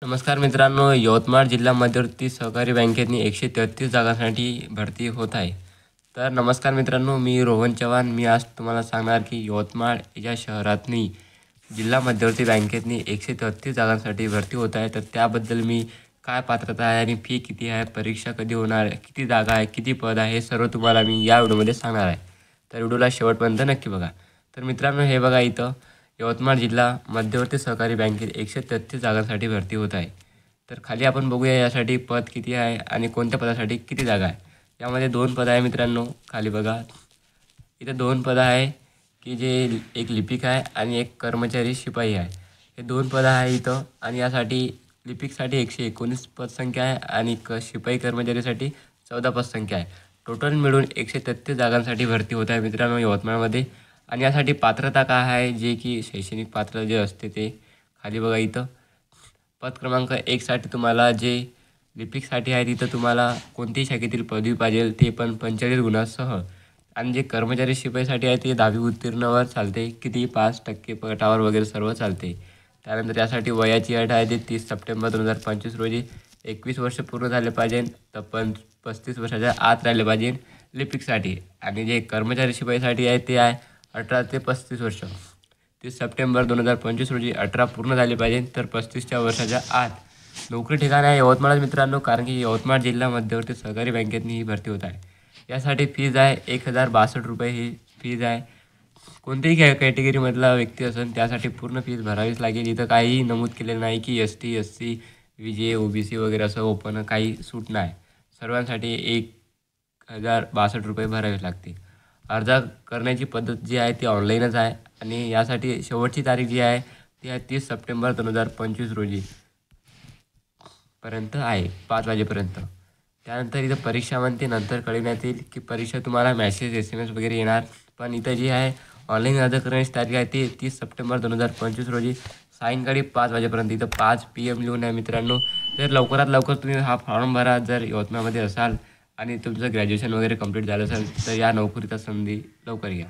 नमस्कार मित्रांनो, यवतमाळ जिल्हा मध्यवर्ती सहकारी बँकेतनी 133 जागांसाठी भरती होत आहे. तर नमस्कार मित्रांनो, मी रोहन चव्हाण. मी आज तुम्हाला सांगणार की यवतमाळ या शहरातनी जिल्हा मध्यवर्ती बँकेतनी 133 जागांसाठी भरती होत आहे. तर त्याबद्दल मी काय पात्रता आहे आणि फी किती आहे, परीक्षा कधी होणार, किती जागा आहे, किती पद आहे, हे सर्व तुम्हाला मी या व्हिडिओमध्ये सांगणार आहे. तर व्हिडिओला शेवटपर्यंत नक्की बघा. तर मित्रांनो, हे बघा इथं यवतमाळ जिल्हा मध्यवर्ती सहकारी बँकेत 133 जागांसाठी भरती होत आहे. तर खाली आपण बघूया यासाठी पद किती आहे आणि कोणत्या पदासाठी किती जागा आहे. यामध्ये 2 पद आहे मित्रांनो. खाली बघा इथं 2 पद आहे की जे एक लिपिक आहे आणि एक कर्मचारी शिपाई आहे. हे 2 पद आहे इथं आणि यासाठी लिपिकसाठी 119 पदसंख्या आहे आणि शिपाई कर्मचारीसाठी 14 पदसंख्या आहे. टोटल मिळून 133 जागांसाठी भरती होत आहे मित्रांनो यवतमाळमध्ये. आणि यासाठी पात्रता काय आहे, जे की शैक्षणिक पात्रता जे असते ते खाली बघा इथं. पद क्रमांक 1साठी तुम्हाला जे लिपिकसाठी आहे तिथं तुम्हाला कोणतीही शाखेतील पदवी पाहिजे, ते पण 45 गुणांसह. आणि जे कर्मचारी शिपाईसाठी आहे ते 10वी उत्तीर्णवर चालते, किती 5% पटावर वगैरे सर्व चालते. त्यानंतर यासाठी वयाची अट आहे ते 30 सप्टेंबर 2025 रोजी 21 वर्ष पूर्ण झाले पाहिजे, तर 35 वर्षाच्या आत राहिले पाहिजे लिपिकसाठी. आणि जे कर्मचारी शिपाईसाठी आहे ते आहे 18 ते 35 वर्ष. 30 सप्टेंबर 2025 रोजी 18 पूर्ण झाले पाहिजे, तर 35च्या वर्षाच्या आत. नोकरी ठिकाण आहे यवतमाळ मित्रांनो, कारण की यवतमाळ जिल्हा मध्यवर्ती सहकारी बँकेतनी ही भरती होत आहे. यासाठी फीज आहे 1062 रुपये ही फीज आहे. कोणत्याही कॅटेगरीमधला व्यक्ती असेल त्यासाठी पूर्ण फीज भरावीच लागेल. इथं काहीही नमूद केलेलं नाही की ST SC VJ OBC वगैरे असं ओपन काही सूट नाही. सर्वांसाठी 1062 रुपये भरावे लागते. अर्ज करण्याची पद्धत जी आहे ती ऑनलाईनच आहे आणि यासाठी शेवटची तारीख जी आहे ती आहे 30 सप्टेंबर 2025 रोजी पर्यंत आहे, 5 वाजेपर्यंत. त्यानंतर इथं परीक्षा म्हणते नंतर कळविण्यात येईल की परीक्षा तुम्हाला मेसेज SMS वगैरे येणार. पण इथं जी आहे ऑनलाईन अर्ज करण्याची तारीख आहे ती 30 सप्टेंबर 2025 रोजी सायंकाळी 5 वाजेपर्यंत. इथं 5 PM लिहून आहे मित्रांनो. तर लवकरात लवकर तुम्ही हा फॉर्म भरा जर यवतमाळमध्ये असाल आणि तुमचं ग्रॅज्युएशन वगैरे कंप्लीट झालं असेल तर या नोकरीचा संधी लवकर घ्या.